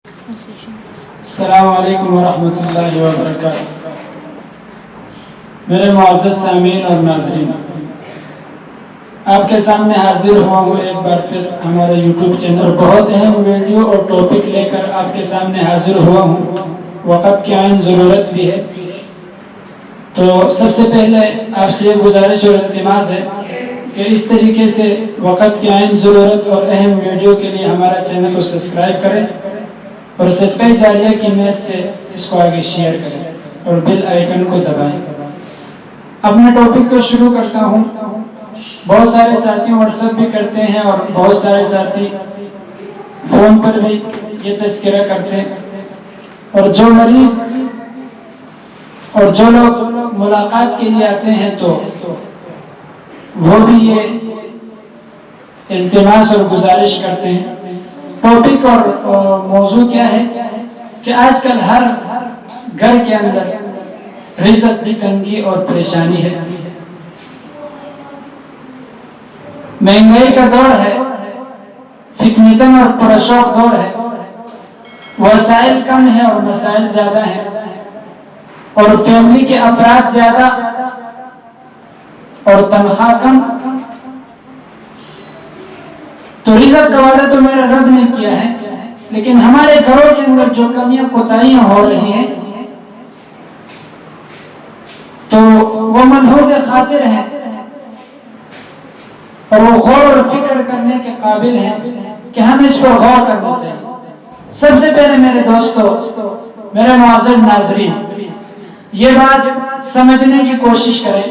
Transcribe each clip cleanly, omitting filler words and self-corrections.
السلام علیکم ورحمۃ اللہ وبرکاتہ۔ میرے معزز سامعین اور ناظرین، آپ کے سامنے حاضر ہوا ہوں ایک بار پھر ہمارے یوٹیوب چینل بہت اہم ویڈیو اور ٹاپک لے کر آپ کے سامنے حاضر ہوا ہوں۔ وقت کی عین ضرورت بھی ہے، تو سب سے پہلے آپ سے یہ گزارش اور التماس ہے کہ اس طریقے سے وقت کی عین ضرورت اور اہم ویڈیو کے لیے ہمارا چینل کو سبسکرائب کریں اور صدقہ جاریہ کی نیت سے اس کو آگے شیئر کریں اور بیل آئیکن کو دبائیں۔ اپنے ٹاپک کو شروع کرتا ہوں۔ بہت سارے ساتھی واٹس ایپ بھی کرتے ہیں اور بہت سارے ساتھی فون پر بھی یہ تذکرہ کرتے ہیں، اور جو مریض اور جو لوگ ملاقات کے لیے آتے ہیں تو وہ بھی یہ التماس اور گزارش کرتے ہیں۔ ٹاپک اور موضوع کیا ہے کہ آج کل ہر گھر کے اندر رزق کی تنگی اور پریشانی ہے۔ مہنگائی کا دور ہے، فتنتن اور پرشوق دور ہے، وسائل کم ہیں اور مسائل زیادہ ہیں، اور فیملی کے افراد زیادہ اور تنخواہ کم۔ تو رزق کا وعدہ تو میرا رب نے کیا ہے، لیکن ہمارے گھروں کے اندر جو کمیاں کوتاہیاں ہو رہی ہیں تو وہ ملحوظ خاطر ہیں اور وہ غور اور فکر کرنے کے قابل ہیں کہ ہم اس پر غور کرنا چاہیے۔ سب سے پہلے میرے دوستو، میرے معزز ناظرین، یہ بات سمجھنے کی کوشش کریں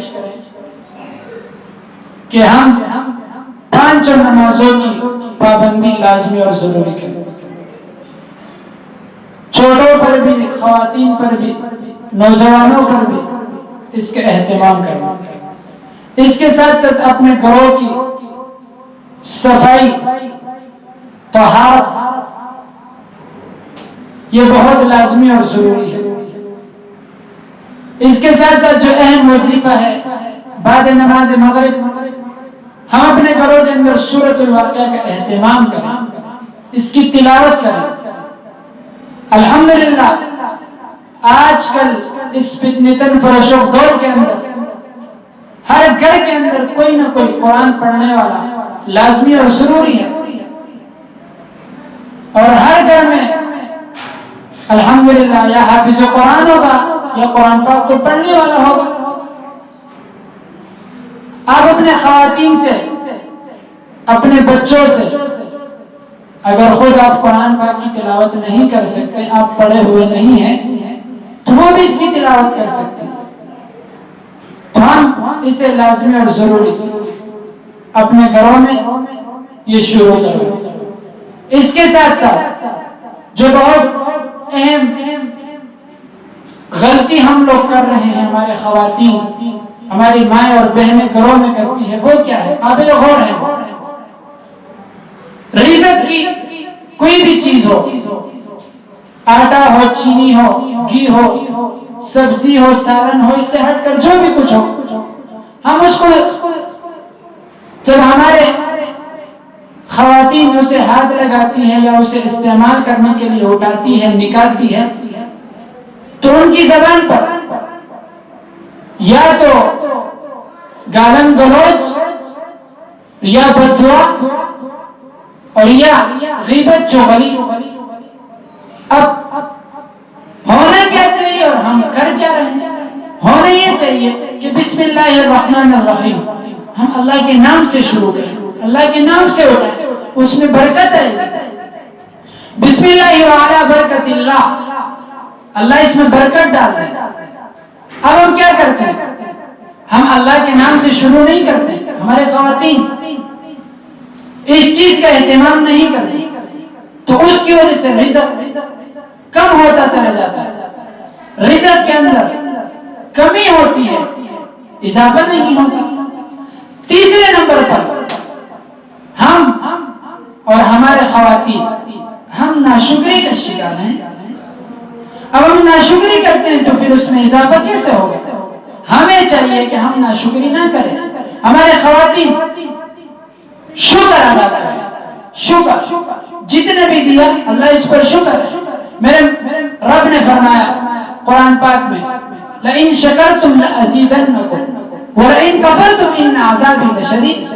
کہ ہم 5 نمازوں کی پابندی لازمی اور ضروری کریں۔ چھوٹوں پر بھی، خواتین پر بھی، نوجوانوں پر بھی اس کا اہتمام کرنا۔ اس کے ساتھ ساتھ اپنے گھروں کی صفائی، طہارت، یہ بہت لازمی اور ضروری ہے۔ اس کے ساتھ ساتھ جو اہم وظیفہ ہے بعد نماز مغرب، ہم اپنے گھروں کے اندر سورۃ الواقعہ کا اہتمام کریں، اس کی تلاوت کریں۔ الحمدللہ آج کل اس فتنتن پرشوق دور کے اندر ہر گھر کے اندر کوئی نہ کوئی قرآن پڑھنے والا لازمی اور ضروری ہے، اور ہر گھر میں الحمدللہ یا حافظ قرآن ہوگا یا قرآن پاک کو پڑھنے والا ہوگا۔ آپ اپنے خواتین سے، اپنے بچوں سے، اگر خود آپ قرآن پاک کی تلاوت نہیں کر سکتے، آپ پڑھے ہوئے نہیں ہیں، تو وہ بھی اس کی تلاوت کر سکتے ہیں۔ تو ہم اسے لازمی اور ضروری اپنے گھروں میں یہ شروع کریں۔ اس کے ساتھ ساتھ جو بہت اہم غلطی ہم لوگ کر رہے ہیں، ہمارے خواتین، ہماری مائیں اور بہنیں گھروں میں کرتی ہے، وہ کیا ہے؟ قابل غور ہے۔ رزق کی کوئی بھی چیز ہو، آٹا ہو، چینی ہو، گھی ہو، سبزی ہو، سالن ہو، اس سے ہٹ کر جو بھی کچھ ہو، ہم اس کو جب ہمارے خواتین اسے ہاتھ لگاتی ہیں یا اسے استعمال کرنے کے لیے اٹھاتی ہے، نکالتی ہے، تو ان کی زبان پر یا تو گالن گلوچ یا بددعا اور یا غیبت چغلی۔ اب ہونا کیا چاہیے اور ہم کر کیا رہے ہیں؟ ہونا یہ چاہیے کہ بسم اللہ الرحمن الرحیم، ہم اللہ کے نام سے شروع کریں، اللہ کے نام سے اٹھائیں، اس میں برکت ہے۔ بسم اللہ وعلی برکت اللہ، اللہ اس میں برکت ڈال دیں۔ اب ہم کیا کرتے ہیں؟ ہم اللہ کے نام سے شروع نہیں کرتے، ہمارے خواتین اس چیز کا اہتمام نہیں کرتی، تو اس کی وجہ سے رزق کم ہوتا چلا جاتا ہے، رزق کے اندر کمی ہوتی ہے، اضافہ نہیں ہوتا۔ تیسرے نمبر پر ہم اور ہمارے خواتین، ہم ناشکری کا شکار ہیں۔ اب ہم ناشکری کرتے ہیں تو پھر اس میں اضافہ کیسے ہوگا؟ ہمیں چاہیے کہ ہم ناشکری نہ کریں، ہمارے خواتین شکر ادا کریں۔ شکر جتنے بھی دیا اللہ اس پر شکر ہے، میرے رب نے فرمایا قرآن پاک میں لئن شکرتم لأزیدنکم ولئن کفرتم ان عذابی لشدید.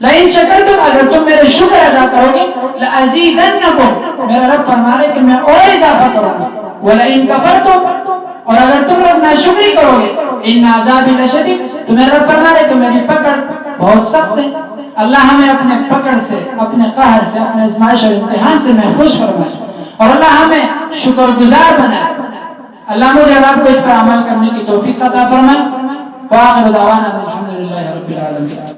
لئن شکرتم اگر تم میرے شکر ادا کرو گے لأزیدنکم میرا رب فرما رہے کہ میں اور اضافہ کروں گا. ولئن کفرتم اور اگر تم لوگ ناشکری کرو گے ان عذابی لشدید تو میرا رب فرما رہے کہ میری پکڑ بہت سخت ہے. اللہ ہمیں اپنے پکڑ سے اپنے قہر سے اپنے آزمائش اور امتحان سے محفوظ فرمائے اور اللہ ہمیں شکر گزار بنائے. اللہ مجھے اور آپ کو اس پر عمل کرنے کی توفیق عطا فرمائے. وآخر دعوانا الحمدللہ رب العالمین.